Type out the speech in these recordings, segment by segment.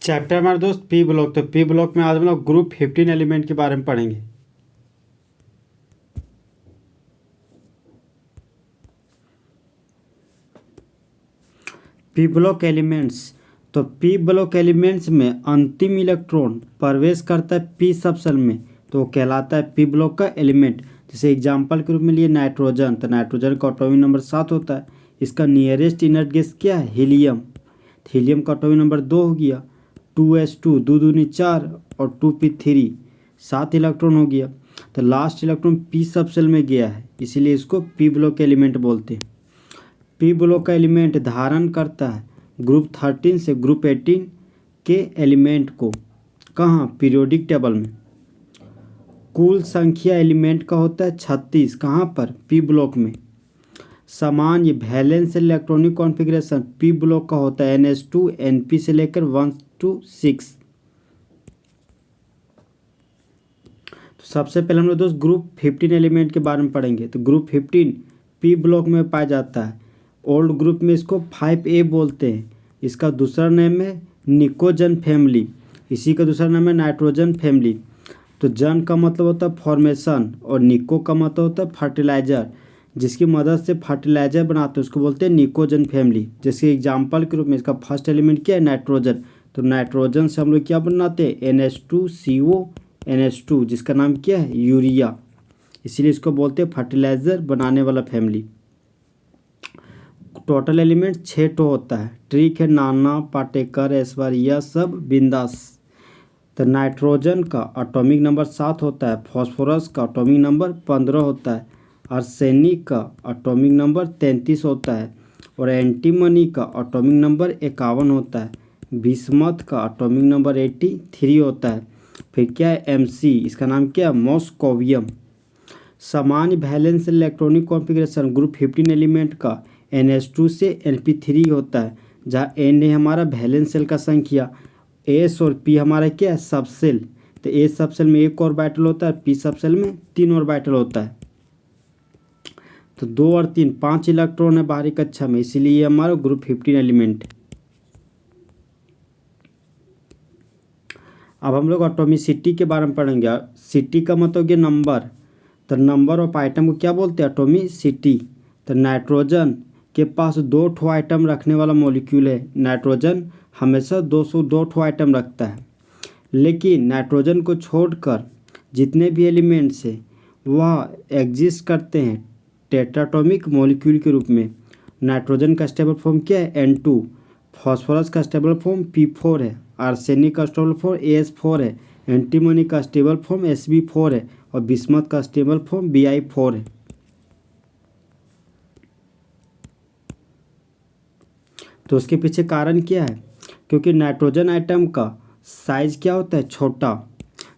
Chapter हमारे दोस्त P block. तो पी ब्लॉक में आज हम लोग ग्रुप 15 एलिमेंट के बारे में पढ़ेंगे। P block elements. तो पी ब्लॉक एलिमेंट्स में अंतिम इलेक्ट्रॉन प्रवेश करता है पी सबसेल में, तो वो कहलाता है पी ब्लॉक का एलिमेंट। जैसे एग्जांपल के रूप में लिए नाइट्रोजन, तो नाइट्रोजन का एटॉमिक नंबर 7 होता है। इसका नियरेस्ट इनर्ट गैस क्या है? हीलियम। हीलियम का एटॉमिक नंबर 2 हो गया। 2s2, 2 दूनी 4 और 2p3, 7 इलेक्ट्रॉन हो गया। तो लास्ट इलेक्ट्रॉन पी सबसेल में गया है, इसीलिए इसको पी ब्लॉक एलिमेंट बोलते हैं। पी ब्लॉक का एलिमेंट धारण करता है ग्रुप 13 से ग्रुप 18 के एलिमेंट को। कहाँ? पीरियोडिक टेबल में। कुल संख्या एलिमेंट का होता है 36। कहाँ पर? पी ब्लॉक में। सामान्य valence electronic configuration P block का होता है NH2 NP से लेकर 1 to 6। तो सबसे पहले हम लोग दोस्त ग्रुप 15 एलिमेंट के बारे में पढ़ेंगे। तो ग्रुप 15 पी ब्लॉक में पाया जाता है। ओल्ड ग्रुप में इसको 5A बोलते हैं। इसका दूसरा नेम है निकोजन फैमिली। इसी का दूसरा नाम है नाइट्रोजन फैमिली। तो जन का मतलब होता है फॉर्मेशन और निको का मतलब होता है फर्टिलाइजर। जिसकी मदद से फर्टिलाइजर बनाते हैं उसको बोलते हैं निकोजन फैमिली। जैसे एग्जाम्पल के रूप में इसका फर्स्ट एलिमेंट क्या है? नाइट्रोजन। तो नाइट्रोजन से हम लोग क्या बनाते हैं? NH2CO NH2, जिसका नाम क्या है? यूरिया। इसीलिए इसको बोलते हैं फर्टिलाइजर बनाने वाला फैमिली। टोटल एलिमेंट 6 ठो होता है। ट्रिक है नाना, पाटेकर, ऐश्वर्या, सब बिंदास। तो नाइट्रोजन का एटॉमिक नंबर 7 होता है। फॉस्फोरस का एटॉमिक नंबर 15 होता है। आर्सेनिक का एटॉमिक नंबर 33 होता है। और एंटीमनी का एटॉमिक नंबर 51 होता है। बिस्मथ का एटॉमिक नंबर 83 होता है। फिर क्या है? MC, इसका नाम क्या है? मॉस्कोवियम। सामान्य valence electronic configuration group 15 element का NH2 से NP3 होता है, जहाँ N है हमारा वैलेंस सेल का संख्या, S और P हमारा क्या है? सबसेल। तो A सबसेल में 1 ऑर्बिटल होता है, P सबसेल में 3 ऑर्बिटल होता है। तो 2 और 3 5 इलेक्ट्रॉन है बाहरी कक्षा में, इसीलिए ये हमारा ग्रुप 15 एलिमेंट। अब हम लोग एटॉमिसिटी के बारे में पढ़ेंगे। सिटी का मतलब ये नंबर। तो नंबर ऑफ आइटम को क्या बोलते हैं? एटॉमिसिटी। तो नाइट्रोजन के पास 2 ठो आइटम रखने वाला मॉलिक्यूल है। नाइट्रोजन हमेशा 202 ठो आइटम रखता है। लेकिन नाइट्रोजन को छोड़कर जितने भी एलिमेंट्स हैं वह एग्जिस्ट करते हैं टेट्राटॉमिक मॉलिक्यूल के रूप में। नाइट्रोजन का स्टेबल फॉर्म क्या है? N2। फॉस्फोरस का स्टेबल फॉर्म P4 है। आर्सेनिक का स्टेबल फॉर्म AS4 है। एंटीमनी का स्टेबल फॉर्म Sb4 है। और बिस्मथ का स्टेबल फॉर्म Bi4 है। तो उसके पीछे कारण क्या है? क्योंकि नाइट्रोजन आइटम का साइज क्या होता है? छोटा,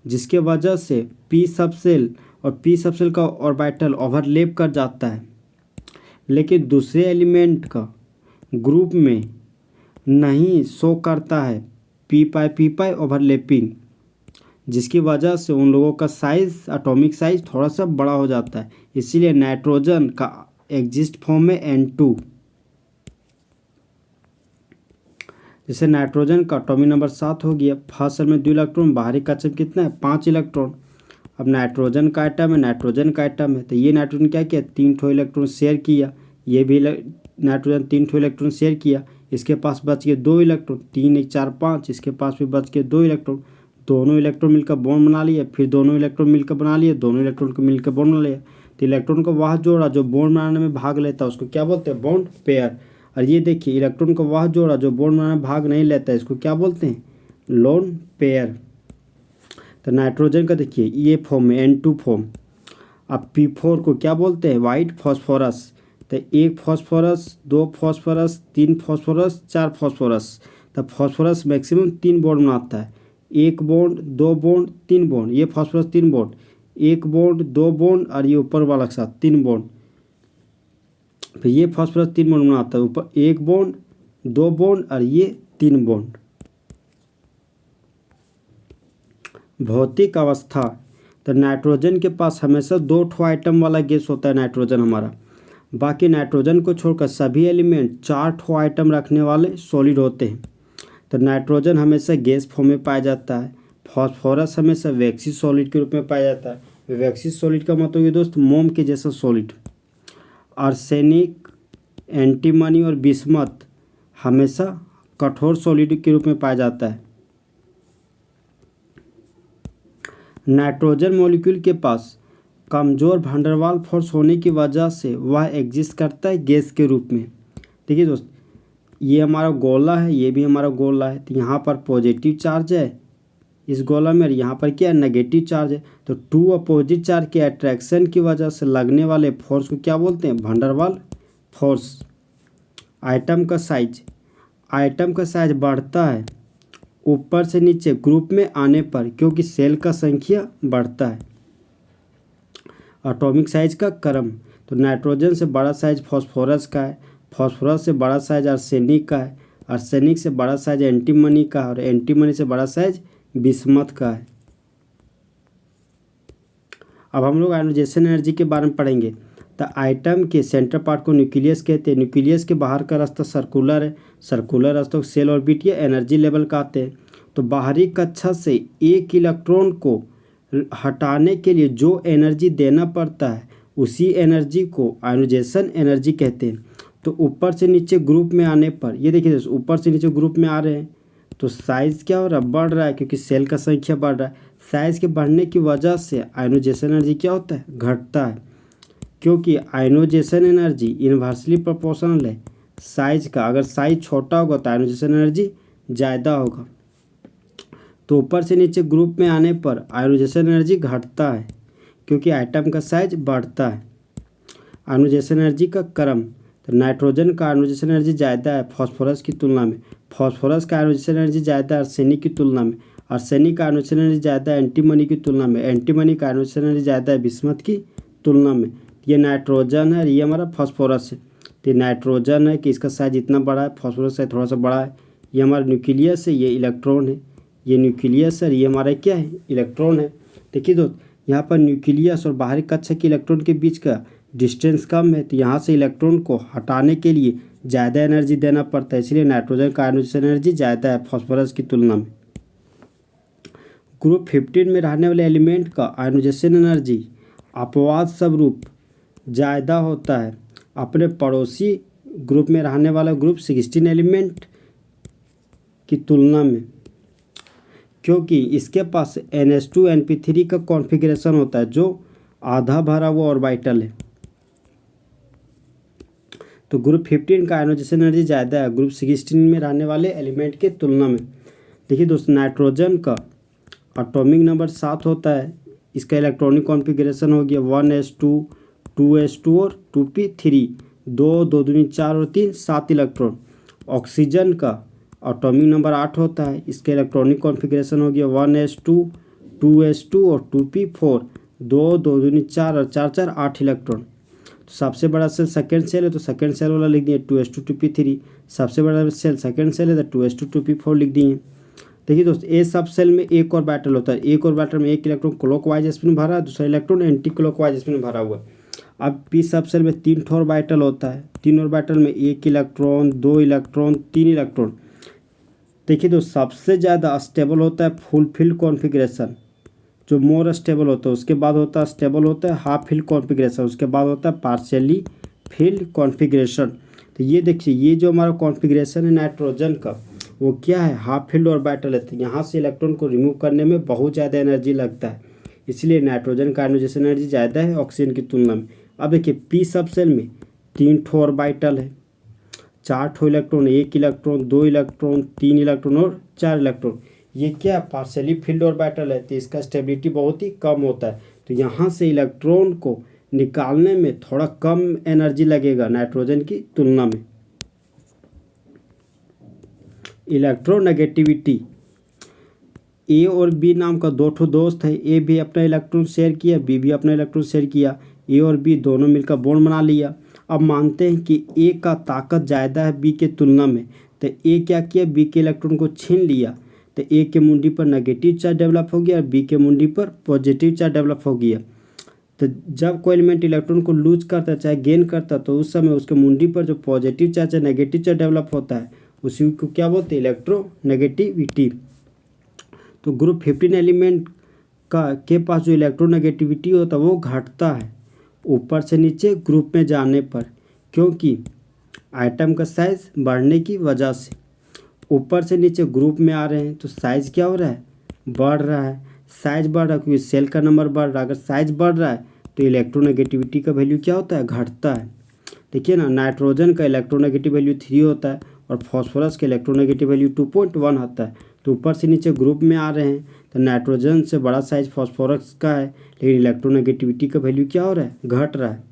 जिसके वजह से पी सबसेल और पी सबसेल का ऑर्बिटल ओवरलैप कर जाता है। लेकिन दूसरे एलिमेंट का ग्रुप में नहीं शो करता है पी पाई ओवरलैपिंग, जिसकी वजह से उन लोगों का साइज, एटॉमिक साइज थोड़ा सा बड़ा हो जाता है। इसीलिए नाइट्रोजन का एग्जिस्ट फॉर्म में N2। जैसे नाइट्रोजन का एटॉमिक नंबर 7 हो गया। फर्स्ट सेल में 2 इलेक्ट्रॉन, बाहरी कक्षा में कितना है? 5 इलेक्ट्रॉन। अब नाइट्रोजन का आइटम है, नाइट्रोजन का आइटम है, तो ये नाइट्रोजन क्या किया? 3 ठो इलेक्ट्रॉन शेयर किया। ये भी नाइट्रोजन 3 ठो इलेक्ट्रॉन शेयर किया। इसके पास बच गए 2 इलेक्ट्रॉन, 3 1 4 5। इसके पास भी बच गए 2 इलेक्ट्रॉन। दोनों इलेक्ट्रॉन मिलकर बॉन्ड बना लिए, फिर दोनों इलेक्ट्रॉन मिलकर बना लिए, दोनों इलेक्ट्रॉन को मिलकर बॉन्ड बना लिया। तो इलेक्ट्रॉन को वह जोड़ा जो बॉन्ड बनाने में भाग लेता है उसको क्या बोलते हैं? Bond pair. और ये देखिए इलेक्ट्रॉन को वह जोड़ा जो बॉन्ड बनाने में भाग नहीं लेता है, इसको क्या बोलते हैं? Lone pair. तो नाइट्रोजन का देखिए ये फॉर्म में N2 फॉर्म। अब P4 को क्या बोलते हैं? White phosphorus. तो 1 फॉस्फोरस, 2 फॉस्फोरस, 3 फॉस्फोरस, 4 फॉस्फोरस। तो फॉस्फोरस मैक्सिमम 3 बॉन्ड बनाता है। 1 बॉन्ड, 2 बॉन्ड, 3 बॉन्ड। ये फॉस्फोरस 3 बॉन्ड, 1 बॉन्ड, 2 बॉन्ड और ये ऊपर वाला के साथ 3 बॉन्ड। फिर ये फॉस्फोरस 3 बॉन्ड बनाता है, ऊपर 1 बॉन्ड, 2 बॉन्ड और ये 3 बॉन्ड। भौतिक अवस्था। तो नाइट्रोजन के पास हमेशा 2 ठो आइटम वाला गैस होता है नाइट्रोजन हमारा। बाकी नाइट्रोजन को छोड़कर सभी एलिमेंट 4 ठो आइटम रखने वाले सॉलिड होते हैं। तो नाइट्रोजन हमेशा गैस फॉर्म में पाया जाता है। फॉस्फोरस हमेशा वैक्सी सॉलिड के रूप में पाया जाता है। वैक्सी सॉलिड का मतलब ये दोस्त मोम के जैसा सॉलिड। आर्सेनिक, एंटीमनी और बिस्मथ हमेशा कठोर सॉलिड के रूप में पाया जाता है। नाइट्रोजन मॉलिक्यूल के पास कमज़ोर वैन फोर्स होने की वजह से वह एग्जिस्ट करता है गैस के रूप में। देखिए दोस्त, ये हमारा गोला है, ये भी हमारा गोला है। तो यहाँ पर पॉजिटिव चार्ज है इस गोला में, यहाँ पर क्या है, नेगेटिव चार्ज है। तो टू अपोजिट चार्ज के अट्रैक्शन की वजह से लगने वाले फोर्स को क्या बोलते हैं, वैन डर वाल फोर्स। आइटम का साइज बढ़ता है ऊपर से नीचे ग्रुप में आने पर, क्योंकि सेल का संख्या बढ़ता है। एटॉमिक साइज का क्रम, तो नाइट्रोजन से बड़ा साइज फॉस्फोरस का है, फॉस्फोरस से बड़ा साइज आर्सेनिक का है, आर्सेनिक से बड़ा साइज एंटीमनी का है, और एंटीमनी से बड़ा साइज बिस्मथ का है। अब हम लोग आयोनाइजेशन एनर्जी के बारे में पढ़ेंगे। तो आइटम के सेंटर पार्ट को न्यूक्लियस कहते हैं। न्यूक्लियस के बाहर का रास्ता सर्कुलर है, सर्कुलर रास्ता को सेल ऑर्बिट या एनर्जी लेवल कहते हैं। तो बाहरी कक्षा से एक इलेक्ट्रॉन को हटाने के लिए जो एनर्जी देना पड़ता है उसी एनर्जी को आयोनाइजेशन एनर्जी कहते हैं। तो ऊपर से नीचे ग्रुप में आने पर, ये देखिए ऊपर से नीचे ग्रुप में आ रहे हैं तो साइज़ क्या हो रहा है, बढ़ रहा है, क्योंकि सेल का संख्या बढ़ रहा है। साइज़ के बढ़ने की वजह से आयोनाइजेशन एनर्जी क्या होता है, घटता है, क्योंकि आयोनाइजेशन एनर्जी इन्वर्सली प्रोपोर्शनल है साइज का। अगर साइज छोटा होगा तो आयोनाइजेशन एनर्जी ज़्यादा होगा। तो ऊपर से नीचे ग्रुप में आने पर आयोनाइजेशन एनर्जी घटता है, क्योंकि आइटम का साइज बढ़ता है। आयोनाइजेशन एनर्जी का क्रम, तो नाइट्रोजन का आयोनाइजेशन एनर्जी ज़्यादा है फॉस्फोरस की तुलना में, फॉस्फोरस का आयोनाइजेशन एनर्जी ज़्यादा है आर्सेनिक की तुलना में, आर्सेनिक का आयोनाइजेशन एनर्जी ज़्यादा है एंटीमनी की तुलना में, एंटीमनी का आयोनाइजेशन एनर्जी ज़्यादा है बिस्मथ की तुलना में। ये नाइट्रोजन है, ये हमारा फॉस्फोरस है। तो ये नाइट्रोजन है कि इसका साइज इतना बड़ा है, फॉस्फोरस है थोड़ा सा बड़ा है। ये हमारा न्यूक्लियस है, ये इलेक्ट्रॉन है, ये न्यूक्लियस है, ये हमारा क्या है, इलेक्ट्रॉन है। देखिए दोस्त, यहाँ पर न्यूक्लियस और बाहरी कक्षा के इलेक्ट्रॉन के बीच का डिस्टेंस कम है, तो यहाँ से इलेक्ट्रॉन को हटाने के लिए ज़्यादा एनर्जी देना पड़ता है, इसलिए नाइट्रोजन का आयोनाइजेशन एनर्जी ज़्यादा है फॉस्फोरस की तुलना में। ग्रुप 15 में रहने वाले एलिमेंट का आयोनाइजेशन एनर्जी अपवाद स्वरूप ज़्यादा होता है अपने पड़ोसी ग्रुप में रहने वाला ग्रुप 16 एलिमेंट की तुलना में, क्योंकि इसके पास NH2 NP3 का कॉन्फ़िगरेशन होता है जो आधा भरा हुआ ऑर्बिटल है। तो ग्रुप 15 का आयोनाइजेशन एनर्जी ज़्यादा है ग्रुप 16 में रहने वाले एलिमेंट के तुलना में। देखिए दोस्तों, नाइट्रोजन का एटॉमिक नंबर 7 होता है, इसका इलेक्ट्रॉनिक कॉन्फ़िगरेशन हो गया 1s2 2s2 और 2p3, 2 2 दूनी 4 और 3 7 इलेक्ट्रॉन। ऑक्सीजन का एटॉमिक नंबर 8 होता है, इसका इलेक्ट्रॉनिक कॉन्फ़िगरेशन हो गया 1s2 2s2 और 2p4, 2 2 दूनी 4 और 4 4 8 इलेक्ट्रॉन। तो सबसे बड़ा सेल सेकेंड सेल है, तो सेकेंड सेल वाला लिख दिए 2s2 2p3। सबसे बड़ा सेल सेकेंड सेल है तो 2s2 2p4 लिख दिए। देखिए दोस्त, ए सब सेल में एक और बैटल होता है, एक और बैटल में एक इलेक्ट्रॉन क्लॉकवाइज स्पिन भरा है, दूसरा इलेक्ट्रॉन एंटी क्लॉकवाइज स्पिन भरा हुआ है। अब पी सब सेल में 3 ठोर बैटल होता है, 3 और बैटल में 1 इलेक्ट्रॉन 2 इलेक्ट्रॉन 3 इलेक्ट्रॉन। देखिए दोस्त, सबसे ज़्यादा स्टेबल होता है फुल फील्ड कॉन्फ़िगरेशन, जो मोर स्टेबल होता है। उसके बाद होता है स्टेबल होता है हाफ फील्ड कॉन्फ़िगरेशन, उसके बाद होता है पार्शियली फील्ड कॉन्फ़िगरेशन। तो ये देखिए, ये जो हमारा कॉन्फ़िगरेशन है नाइट्रोजन का, वो क्या है, हाफ फील्ड ऑर्बिटल है। तो यहाँ से इलेक्ट्रॉन को रिमूव करने में बहुत ज़्यादा एनर्जी लगता है, इसलिए नाइट्रोजन का आयोनाइजेशन एनर्जी ज़्यादा है ऑक्सीजन की तुलना में। अब देखिए, पी सब सेल में 3 ठो ऑर्बिटल है, 4 ठो इलेक्ट्रॉन, 1 इलेक्ट्रॉन 2 इलेक्ट्रॉन 3 इलेक्ट्रॉन और 4 इलेक्ट्रॉन। ये क्या पार्शियली फील्ड ऑर्बिटल है, तो इसका स्टेबिलिटी बहुत ही कम होता है। तो यहाँ से इलेक्ट्रॉन को निकालने में थोड़ा कम एनर्जी लगेगा नाइट्रोजन की तुलना में। इलेक्ट्रोनेगेटिविटी, ए और बी नाम का 2 ठो दोस्त है, ए भी अपना इलेक्ट्रॉन शेयर किया, बी भी अपना इलेक्ट्रॉन शेयर किया, ए और बी दोनों मिलकर बॉन्ड बना लिया। अब मानते हैं कि ए का ताकत ज़्यादा है बी के तुलना में, तो ए क्या किया, बी के इलेक्ट्रॉन को छीन लिया, तो ए के मुंडी पर नेगेटिव चार्ज डेवलप हो गया और बी के मुंडी पर पॉजिटिव चार्ज डेवलप हो गया। तो जब कोई एलिमेंट इलेक्ट्रॉन को लूज करता है चाहे गेन करता है, तो उस समय उसके मुंडी पर जो पॉजिटिव चार्ज या नेगेटिव चार्ज डेवलप होता है उसी को क्या बोलते हैं, इलेक्ट्रोनेगेटिविटी। तो ग्रुप 15 एलिमेंट के पास जो इलेक्ट्रोनेगेटिविटी होता है वो घटता है ऊपर से नीचे ग्रुप में जाने पर, क्योंकि आइटम का साइज बढ़ने की वजह से। ऊपर से नीचे ग्रुप में आ रहे हैं तो साइज क्या हो रहा है, बढ़ रहा है। साइज बढ़ रहा है क्योंकि सेल का नंबर बढ़ रहा है। अगर साइज बढ़ रहा है तो इलेक्ट्रोनेगेटिविटी का वैल्यू क्या होता है, घटता है। देखिए ना, नाइट्रोजन का इलेक्ट्रोनेगेटिव वैल्यू 3 होता है और फॉस्फोरस का इलेक्ट्रोनेगेटिव वैल्यू 2.1 होता है। तो ऊपर से नीचे ग्रुप में आ रहे हैं तो नाइट्रोजन से बड़ा साइज फॉस्फोरस का है, लेकिन इलेक्ट्रोनेगेटिविटी का वैल्यू क्या हो रहा है, घट रहा है।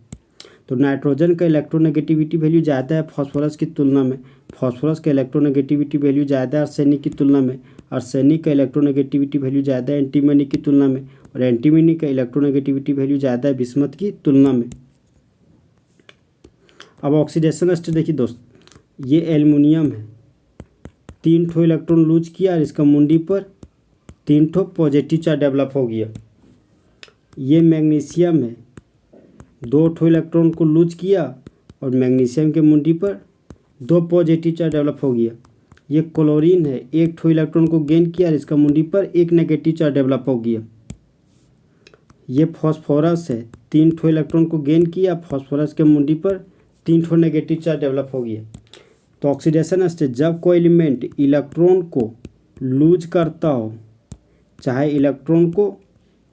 तो नाइट्रोजन का इलेक्ट्रोनेगेटिविटी वैल्यू ज़्यादा है फॉस्फोरस की तुलना में। फॉस्फोरस का इलेक्ट्रोनेगेटिविटी वैल्यू ज़्यादा है आर्सेनिक की तुलना में। आर्सेनिक का इलेक्ट्रोनेगेटिविटी वैल्यू ज़्यादा है एंटीमनी की तुलना में। और एंटीमनी का इलेक्ट्रोनेगेटिविटी वैल्यू ज़्यादा है बिस्मथ की तुलना में। अब ऑक्सीडेशन स्टेट देखिए दोस्त, ये एल्युमिनियम है, 3 ठो इलेक्ट्रॉन लूज किया और इसका मुंडी पर 3 ठो पॉजिटिव चार्ज डेवलप हो गया। ये मैग्नीशियम है, 2 ठो इलेक्ट्रॉन को लूज किया और मैग्नीशियम के मुंडी पर 2 पॉजिटिव चार्ज डेवलप हो गया। ये क्लोरीन है, 1 ठो इलेक्ट्रॉन को गेन किया और इसका मुंडी पर 1 नेगेटिव चार्ज डेवलप हो गया। ये फॉस्फोरस है, 3 ठो इलेक्ट्रॉन को गेन किया, फॉस्फोरस के मुंडी पर 3 ठो नेगेटिव चार्ज डेवलप हो गया। तो ऑक्सीडेशन स्टेट, जब कोई एलिमेंट इलेक्ट्रॉन को लूज करता हो चाहे इलेक्ट्रॉन को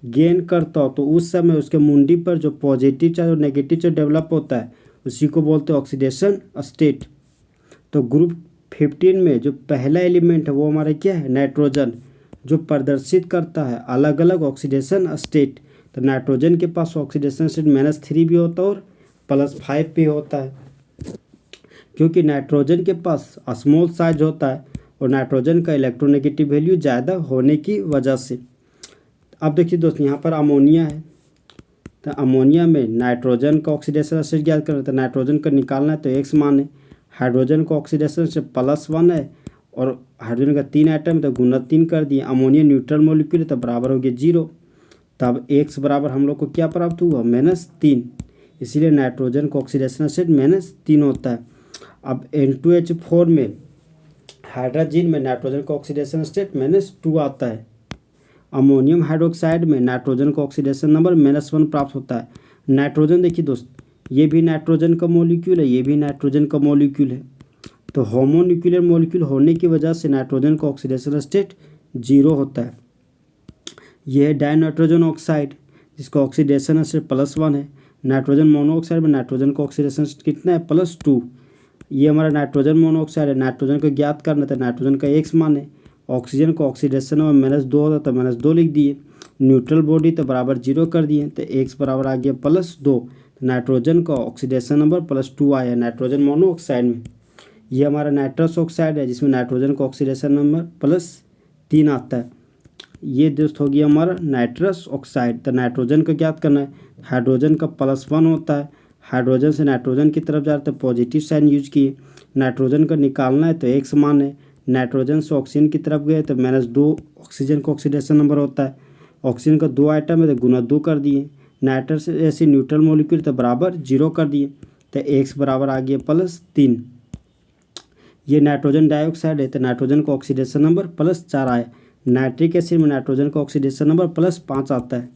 गेन करता हो, तो उस समय उसके मुंडी पर जो पॉजिटिव चार्ज और नेगेटिव चार्ज डेवलप होता है उसी को बोलते हैं ऑक्सीडेशन स्टेट। तो ग्रुप 15 में जो पहला एलिमेंट है वो हमारा क्या है, नाइट्रोजन, जो प्रदर्शित करता है अलग अलग ऑक्सीडेशन स्टेट। तो नाइट्रोजन के पास ऑक्सीडेशन स्टेट -3 भी होता है और +5 भी होता है, क्योंकि नाइट्रोजन के पास स्मॉल साइज होता है और नाइट्रोजन का इलेक्ट्रोनेगेटिव वैल्यू ज़्यादा होने की वजह से। अब देखिए दोस्त, यहाँ पर अमोनिया है, तो अमोनिया में नाइट्रोजन का ऑक्सीडेशन स्टेट ज्ञात करना है। तो नाइट्रोजन का निकालना है तो X मान है। हाइड्रोजन का ऑक्सीडेशन स्टेट +1 है और हाइड्रोजन का 3 आइटम है तो गुना 3 कर दिए। अमोनिया न्यूट्रल मॉलिक्यूल है तो बराबर हो गया 0। तब X बराबर हम लोग को क्या प्राप्त हुआ, -3। इसीलिए नाइट्रोजन का ऑक्सीडेशन स्टेट -3 होता है। अब N2H4 में हाइड्रोजन में नाइट्रोजन का ऑक्सीडेशन स्टेट -2 आता है। अमोनियम हाइड्रोक्साइड में नाइट्रोजन का ऑक्सीडेशन नंबर -1 प्राप्त होता है। नाइट्रोजन देखिए दोस्त, ये भी नाइट्रोजन का मॉलिक्यूल है, ये भी नाइट्रोजन का मॉलिक्यूल है। तो होमोन्यूक्लियर मॉलिक्यूल होने की वजह से नाइट्रोजन का ऑक्सीडेशन स्टेट 0 होता है। यह है डाइनाइट्रोजन ऑक्साइड, जिसका ऑक्सीडेशन स्टेट +1 है। नाइट्रोजन मोनोऑक्साइड में नाइट्रोजन का ऑक्सीडेशन स्टेट कितना है, +2। ये हमारा नाइट्रोजन मोनोऑक्साइड है। नाइट्रोजन को ज्ञात करना था, नाइट्रोजन का X मान है। ऑक्सीजन का ऑक्सीडेशन नंबर -2 होता तो -2 लिख दिए। न्यूट्रल बॉडी तो बराबर 0 कर दिए, तो X बराबर आ गया +2। तो नाइट्रोजन का ऑक्सीडेशन नंबर +2 आया नाइट्रोजन मोनोऑक्साइड में। ये हमारा नाइट्रस ऑक्साइड है, जिसमें नाइट्रोजन का ऑक्सीडेशन नंबर +3 आता है। ये दोस्त हो गया हमारा नाइट्रस ऑक्साइड। तो नाइट्रोजन का ज्ञात करना है, हाइड्रोजन का +1 होता है। हाइड्रोजन से नाइट्रोजन की तरफ जाते हैं, पॉजिटिव साइन यूज किए। नाइट्रोजन का निकालना है तो X मान है। नाइट्रोजन से ऑक्सीजन की तरफ गए तो -2 ऑक्सीजन का ऑक्सीडेशन नंबर होता है। ऑक्सीजन का 2 आइटम है तो गुना 2 कर दिए। नाइट्रस ऐसे न्यूट्रल मॉलिक्यूल तो बराबर 0 कर दिए, तो X बराबर आ गया +3। ये नाइट्रोजन डाइऑक्साइड है तो नाइट्रोजन का ऑक्सीडेशन नंबर +4 आया। नाइट्रिक एसिड में नाइट्रोजन का ऑक्सीडेशन नंबर +5 आता है।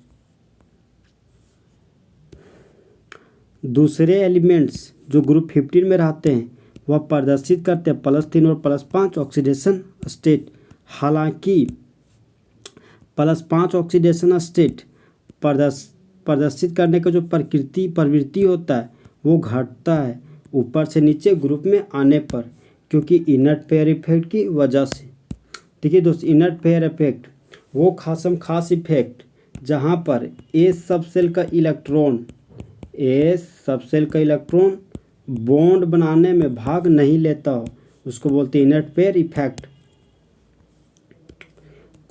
दूसरे एलिमेंट्स जो ग्रुप 15 में रहते हैं वह प्रदर्शित करते हैं +3 और +5 ऑक्सीडेशन स्टेट। हालांकि +5 ऑक्सीडेशन स्टेट प्रदर्शित करने का जो प्रवृत्ति होता है वो घटता है ऊपर से नीचे ग्रुप में आने पर, क्योंकि इनर्ट पेयर इफेक्ट की वजह से। देखिए दोस्त, इनर्ट पेयर इफेक्ट वो खास इफेक्ट जहाँ पर ए सब सेल का इलेक्ट्रॉन बॉन्ड बनाने में भाग नहीं लेता हो, उसको बोलते हैं इनर्ट पेयर इफेक्ट।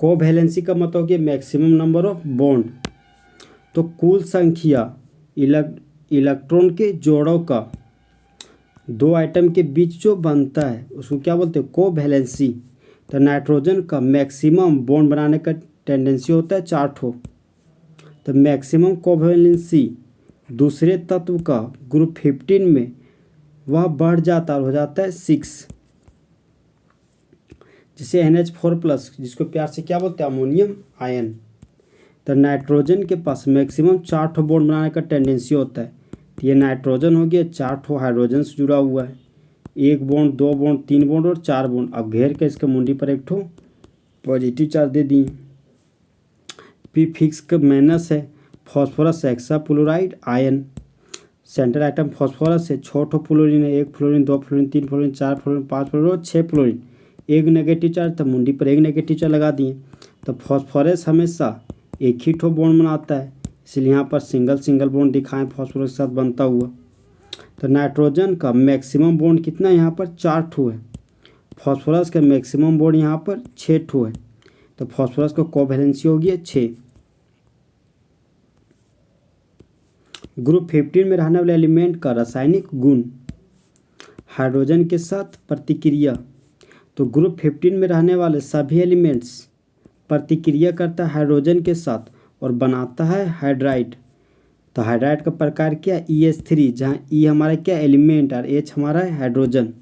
कोवैलेंसी का मतलब हो गया मैक्सिमम नंबर ऑफ बॉन्ड। तो कुल संख्या इलेक्ट्रॉन के जोड़ों का 2 आइटम के बीच जो बनता है उसको क्या बोलते हैं, कोवैलेंसी। तो नाइट्रोजन का मैक्सिमम बॉन्ड बनाने का टेंडेंसी होता है 4 ठो। तो मैक्सिमम कोवैलेंसी दूसरे तत्व का ग्रुप 15 में वह बढ़ जाता है और हो जाता है 6। जैसे NH4+ जिसको प्यार से क्या बोलते हैं, अमोनियम आयन। तो नाइट्रोजन के पास मैक्सिमम 4 ठो बॉन्ड बनाने का टेंडेंसी होता है। तो ये नाइट्रोजन हो गया 4 ठो हाइड्रोजन से जुड़ा हुआ है, 1 बॉन्ड, 2 बॉन्ड, 3 बॉन्ड और 4 बॉन्ड। अब घेर के इसके मुंडी पर एक ठो पॉजिटिव चार्ज दे दिए। पी फिक्स का माइनस है, phosphorus hexafluoride ion. Central item phosphorus है, 6 ठो फ्लोरीन है, 1 fluorine, 2 fluorine, 3 fluorine, 4 fluorine, 5 fluorine और 6 फ्लोरीन। एक नेगेटिव चार्ज, तो मुंडी पर एक नेगेटिव चार्ज लगा दिए। तो फॉस्फोरस हमेशा एक ही ठो बॉन्ड बनाता है, इसलिए यहाँ पर सिंगल सिंगल बॉन्ड दिखाएं फॉस्फोरस के साथ बनता हुआ। तो नाइट्रोजन का मैक्सिमम बॉन्ड कितना है, यहाँ पर 4 ठो है। फॉस्फोरस का मैक्सिमम बॉन्ड यहाँ पर 6 ठो है। तो फॉस्फोरस का कोवैलेंसी हो गया 6। ग्रुप 15 में रहने वाले एलिमेंट का रासायनिक गुण, हाइड्रोजन के साथ प्रतिक्रिया। तो ग्रुप 15 में रहने वाले सभी एलिमेंट्स प्रतिक्रिया करता है हाइड्रोजन के साथ और बनाता है हाइड्राइड। तो हाइड्राइड का प्रकार क्या है, EH3, जहाँ E हमारा क्या एलिमेंट और H हमारा है हाइड्रोजन।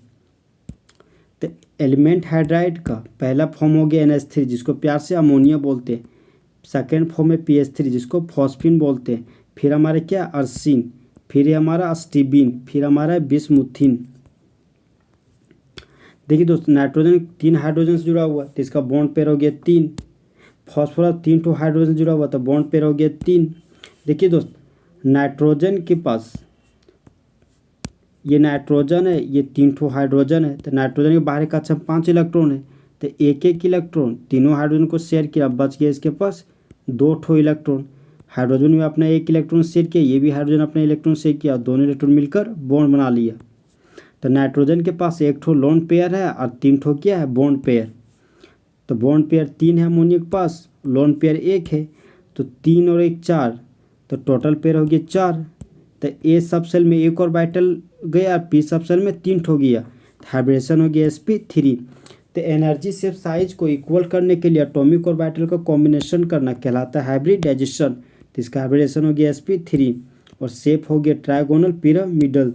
तो एलिमेंट हाइड्राइड का पहला फॉर्म हो गया NH3 जिसको प्यार से अमोनिया बोलते हैं। सेकेंड फॉर्म है PH3 जिसको फॉस्फिन बोलते हैं। फिर हमारे क्या अर्सिन, फिर ये हमारा अस्टिबिन, फिर हमारा है बिस्मुथिन। देखिए दोस्तों, नाइट्रोजन 3 हाइड्रोजन से जुड़ा हुआ तो इसका बॉन्ड पेयर हो गया 3। फॉस्फोरस 3 ठो हाइड्रोजन से जुड़ा हुआ तो बॉन्ड पेयर हो गया 3। देखिए दोस्त, नाइट्रोजन के पास ये नाइट्रोजन है, ये 3 ठो हाइड्रोजन है। तो नाइट्रोजन के बाहरी कक्षा में 5 इलेक्ट्रॉन है, तो एक एक इलेक्ट्रॉन तीनों हाइड्रोजन को शेयर किया, बच गया इसके पास 2 ठो इलेक्ट्रॉन। हाइड्रोजन में अपना एक इलेक्ट्रॉन शेयर किया, ये भी हाइड्रोजन अपना इलेक्ट्रॉन शेयर किया, दोनों इलेक्ट्रॉन मिलकर बॉन्ड बना लिया। तो नाइट्रोजन के पास 1 ठो लोन पेयर है और 3 ठो क्या है, बॉन्ड पेयर। तो बॉन्ड पेयर 3 है अमोनिया के पास, लोन पेयर 1 है, तो 3 और 1 4, तो टोटल पेयर हो गया 4। तो A सब सेल में 1 ऑर्बिटल गया, P सब सेल में 3 ठो गया, हाइब्रिडेशन हो गया sp3। तो एनर्जी शेप साइज को इक्वल करने के लिए एटॉमिक ऑर्बिटल का कॉम्बिनेशन करना कहलाता है हाइब्रिडाइजेशन। तो इसका हाइब्रिडेशन हो गया sp3 और शेप हो गया ट्रायगोनल पिरामिडल।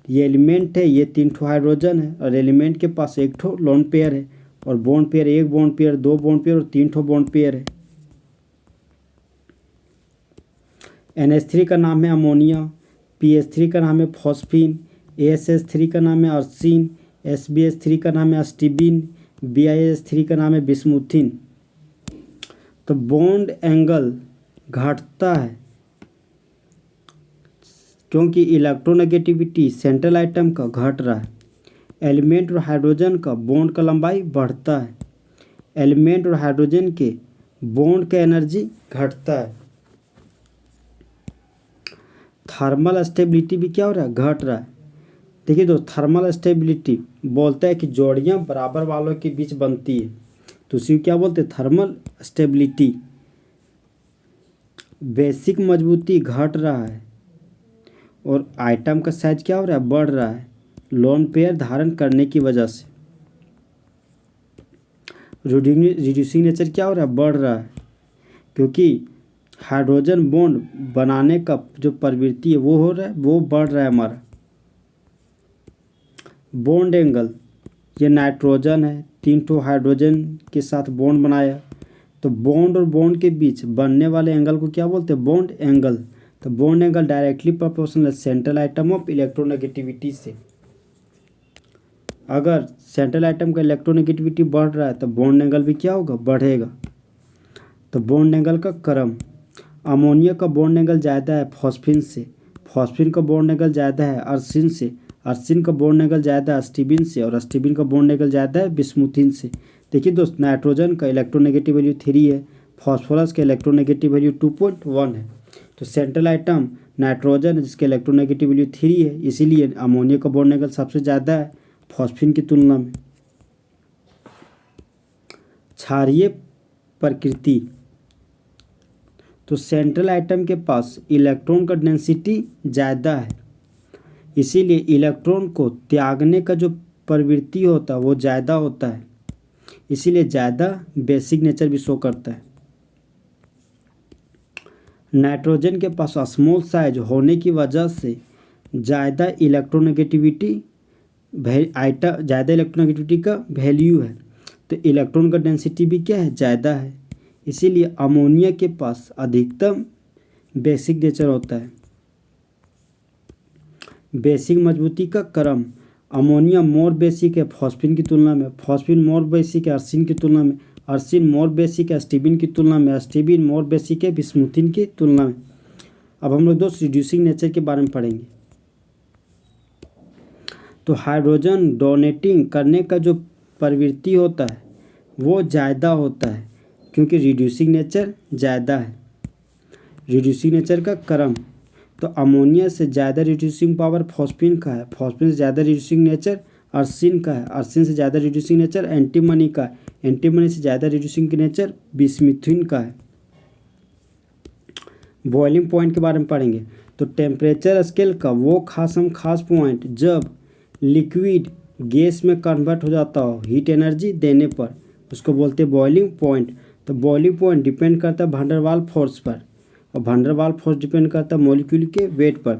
ये एलिमेंट है, ये 3 ठो हाइड्रोजन है और एलिमेंट के पास 1 ठो लोन पेयर है और bond pair 1 bond pair, 2 bond pair और 3 ठो बॉन्ड पेयर है। NH3 का नाम है अमोनिया, PH3 का नाम है फॉस्फिन, ASH3 का नाम है अर्सिन, SBH3 का नाम है अस्टिबिन, BiH3 का नाम है बिस्मुथिन। तो बॉन्ड एंगल घटता है क्योंकि इलेक्ट्रोनेगेटिविटी सेंट्रल आइटम का घट रहा है। एलिमेंट और हाइड्रोजन का बॉन्ड का लंबाई बढ़ता है, एलिमेंट और हाइड्रोजन के बॉन्ड का एनर्जी घटता है। थर्मल स्टेबिलिटी भी क्या हो रहा है, घट रहा है। देखिए दोस्त, थर्मल स्टेबिलिटी बोलता है कि जोड़ियाँ बराबर वालों के बीच बनती है, तो उसी को क्या बोलते हैं, थर्मल स्टेबिलिटी। बेसिक मजबूती घट रहा है और आइटम का साइज क्या हो रहा है, बढ़ रहा है, लोन पेयर धारण करने की वजह से। रिड्यूसिंग नेचर क्या हो रहा है, बढ़ रहा है, क्योंकि हाइड्रोजन बॉन्ड बनाने का जो प्रवृत्ति है वो हो रहा है, वो बढ़ रहा है हमारा। बॉन्ड एंगल, ये नाइट्रोजन है, 3 ठो हाइड्रोजन के साथ बॉन्ड बनाया, तो बॉन्ड और बॉन्ड के बीच बनने वाले एंगल को क्या बोलते हैं, बॉन्ड एंगल। तो बॉन्ड एंगल डायरेक्टली प्रोपोर्शनल है सेंट्रल आइटम ऑफ इलेक्ट्रोनेगेटिविटी से। अगर सेंट्रल आइटम का इलेक्ट्रोनेगेटिविटी बढ़ रहा है तो बॉन्ड एंगल भी क्या होगा, बढ़ेगा। तो बॉन्ड एंगल का क्रम, अमोनिया का बॉन्ड एंगल ज़्यादा है फॉस्फिन से, फॉस्फिन का बॉन्ड एंगल ज़्यादा है अर्सिन से, अर्सिन का बॉन्ड एंगल ज़्यादा है अस्टिबिन से और अस्टिबिन का बॉन्ड एंगल ज़्यादा है बिस्मुथिन से। देखिए दोस्त, नाइट्रोजन का इलेक्ट्रोनेगेटिव वैल्यू 3 है, फॉस्फोरस का इलेक्ट्रोनेगेटिव वैल्यू 2.1 है। तो सेंट्रल आइटम नाइट्रोजन है जिसका इलेक्ट्रोनेगेटिव वैल्यू 3 है, इसीलिए अमोनिया का बॉन्ड एंगल सबसे ज़्यादा है फॉस्फिन की तुलना में। क्षारीय प्रकृति, तो सेंट्रल आइटम के पास इलेक्ट्रॉन का डेंसिटी ज़्यादा है, इसीलिए इलेक्ट्रॉन को त्यागने का जो प्रवृत्ति होता है वो ज़्यादा होता है, इसीलिए ज़्यादा बेसिक नेचर भी शो करता है। नाइट्रोजन के पास स्मॉल साइज होने की वजह से ज़्यादा इलेक्ट्रोनेगेटिविटी का वैल्यू है, तो इलेक्ट्रॉन का डेंसिटी भी क्या है, ज़्यादा है। इसीलिए अमोनिया के पास अधिकतम बेसिक नेचर होता है। बेसिक मजबूती का क्रम, अमोनिया मोर बेसिक है फॉस्फिन की तुलना में, फॉस्फिन मोर बेसिक है अर्सिन की तुलना में, अर्सिन मोर बेसिक है एस्टिबिन की तुलना में, एस्टिबिन मोर बेसिक है बिस्मुथिन की तुलना में। अब हम लोग दोस्त रिड्यूसिंग नेचर के बारे में पढ़ेंगे। तो हाइड्रोजन डोनेटिंग करने का जो प्रवृत्ति होता है वो ज़्यादा होता है, क्योंकि रिड्यूसिंग नेचर ज़्यादा है। रिड्यूसिंग नेचर का क्रम, तो अमोनिया से ज़्यादा रिड्यूसिंग पावर फॉस्फिन का है, फॉस्फिन से ज़्यादा रिड्यूसिंग नेचर अर्सिन का है, अर्सिन से ज़्यादा रिड्यूसिंग नेचर एंटीमनी का है, एंटीमनी से ज़्यादा रिड्यूसिंग नेचर बिस्मुथिन का है। बॉइलिंग पॉइंट के बारे में पढ़ेंगे। तो टेम्परेचर स्केल का वो खास पॉइंट जब लिक्विड गैस में कन्वर्ट हो जाता हो हीट एनर्जी देने पर, उसको बोलते हैं बॉइलिंग पॉइंट। तो बॉइलिंग पॉइंट डिपेंड करता है वैन डर वाल्स फोर्स पर, और van der Waals force depend करता है मॉलिक्यूल के वेट पर।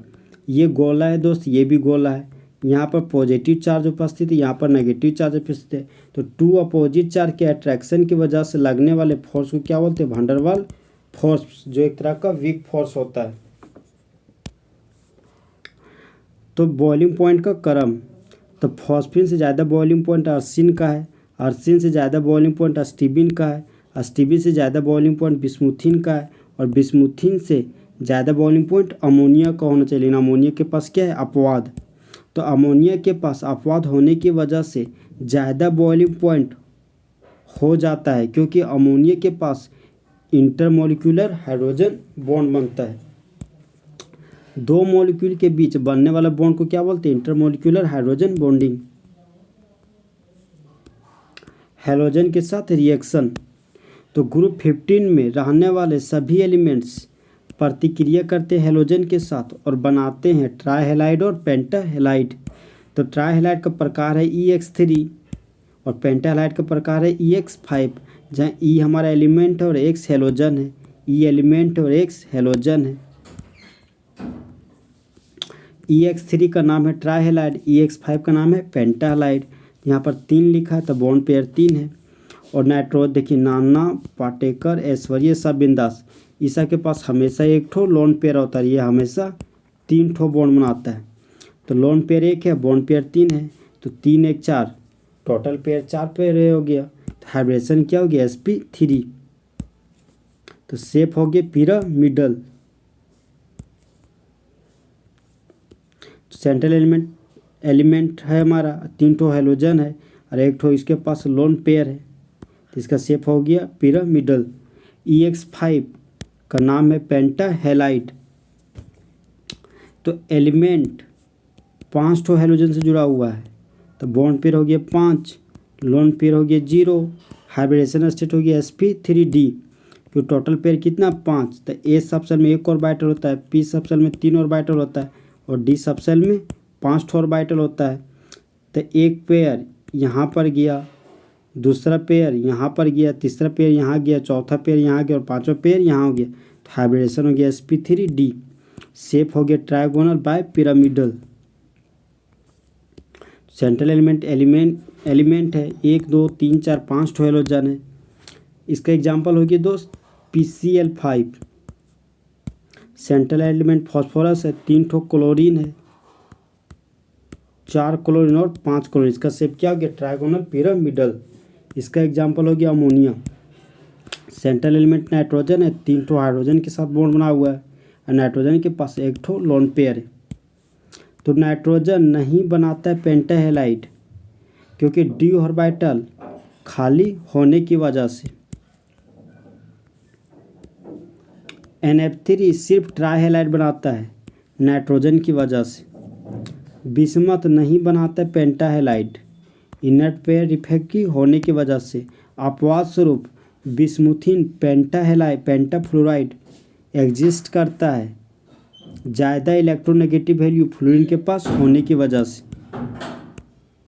ये गोला है दोस्त, ये भी गोला है। यहाँ पर पॉजिटिव चार्ज उपस्थित है, यहाँ पर नेगेटिव चार्ज उपस्थित है। तो टू अपोजिट चार्ज के अट्रैक्शन की वजह से लगने वाले फोर्स को क्या बोलते हैं, वैन डर वाल्स फोर्स, जो एक तरह का वीक फोर्स होता है। तो बॉइलिंग पॉइंट का क्रम, तो फॉस्फिन से ज़्यादा बॉइलिंग पॉइंट अर्सिन का है, अर्सिन से ज़्यादा बॉइलिंग पॉइंट एस्टिबिन का है, एस्टिबिन से ज़्यादा बॉइलिंग पॉइंट बिस्मुथिन का है, और बिस्मुथिन से ज़्यादा बॉइलिंग पॉइंट अमोनिया का होना चाहिए। लेकिन अमोनिया के पास क्या है, अपवाद। तो अमोनिया के पास अपवाद होने की वजह से ज़्यादा बॉइलिंग पॉइंट हो जाता है, क्योंकि अमोनिया के पास इंटरमोलिकुलर हाइड्रोजन बॉन्ड बनता है। दो मॉलिक्यूल के बीच बनने वाला बॉन्ड को क्या बोलते हैं, इंटरमोलिकुलर हाइड्रोजन बॉन्डिंग। हैलोजन के साथ रिएक्शन, तो ग्रुप 15 में रहने वाले सभी एलिमेंट्स प्रतिक्रिया करते हैं हैलोजन के साथ और बनाते हैं ट्राइहेलाइड और पेंटाहेलाइड। तो ट्राइहेलाइड का प्रकार है EX3 और पेंटाहेलाइड का प्रकार है EX5, जहाँ E हमारा एलिमेंट है और X हैलोजन है। E एलिमेंट और X हैलोजन है। EX3 का नाम है ट्राइहेलाइड, EX5 का नाम है पेंटाहेलाइड। यहाँ पर 3 लिखा है तो बॉन्ड पेयर 3 है। और नाइट्रोजन देखिए, नाना पाटेकर, ऐश्वर्य सा बिंदास, ईसा के पास हमेशा एक ठो लोन पेयर होता है, ये हमेशा 3 ठो बॉन्ड बनाता है। तो लोन पेयर 1 है, बॉन्ड पेयर 3 है, तो 3 1 4, टोटल पेयर 4 पेयर हो गया। तो हाइब्रिडेशन क्या हो गया, sp3। तो शेप हो गया पिरामिडल। सेंट्रल एलिमेंट है हमारा, 3 ठो हैलोजन है और 1 ठो इसके पास लोन पेयर है, तो इसका शेप हो गया पिरामिडल। EX5 का नाम है पेंटाहेलाइड। तो एलिमेंट 5 ठो हैलोजन से जुड़ा हुआ है, तो बॉन्ड पेयर हो गया 5, लोन पेयर हो गया 0, हाइब्रिडेशन स्टेट हो गया sp3d। तो टोटल पेयर कितना, 5। तो A सबसेल में 1 ऑर्बिटल होता है, P सबसेल में 3 ऑर्बिटल होता है, और D सबसेल में 5 ठो ऑर्बिटल होता है। तो एक पेयर यहाँ पर गया, दूसरा पेयर यहाँ पर गया, तीसरा पेयर यहाँ गया, चौथा पेयर यहाँ गया और पांचवा पेयर यहाँ हो गया। तो हाइब्रिडेशन हो गया sp3d। शेप हो गया trigonal bipyramidal. Central element है 1 2 3 4 5 ठो हैलोजन है। इसका एग्जांपल हो गया दोस्त PCl5। सेंट्रल एलिमेंट फॉस्फोरस है, 3 ठो क्लोरीन है, 4 क्लोरीन और 5 क्लोरीन। इसका शेप क्या हो गया, ट्रायगोनल पिरामिडल। इसका एग्जांपल हो गया अमोनिया। सेंट्रल एलिमेंट नाइट्रोजन है, 3 ठो हाइड्रोजन के साथ बॉन्ड बना हुआ है और नाइट्रोजन के पास 1 ठो लोन पेयर है। तो नाइट्रोजन नहीं बनाता है पेंटाहेलाइड, क्योंकि D ऑर्बिटल खाली होने की वजह से। NF3 सिर्फ ट्राइहेलाइड बनाता है नाइट्रोजन की वजह से। बिस्मथ नहीं बनाता है पेंटाहेलाइड, इनर्ट पेयर इफेक्ट की होने की वजह से। अपवाद स्वरूप बिस्मुथिन पेंटाफ्लोराइड एग्जिस्ट करता है ज़्यादा इलेक्ट्रोनेगेटिव वैल्यू फ्लोरीन के पास होने की वजह से।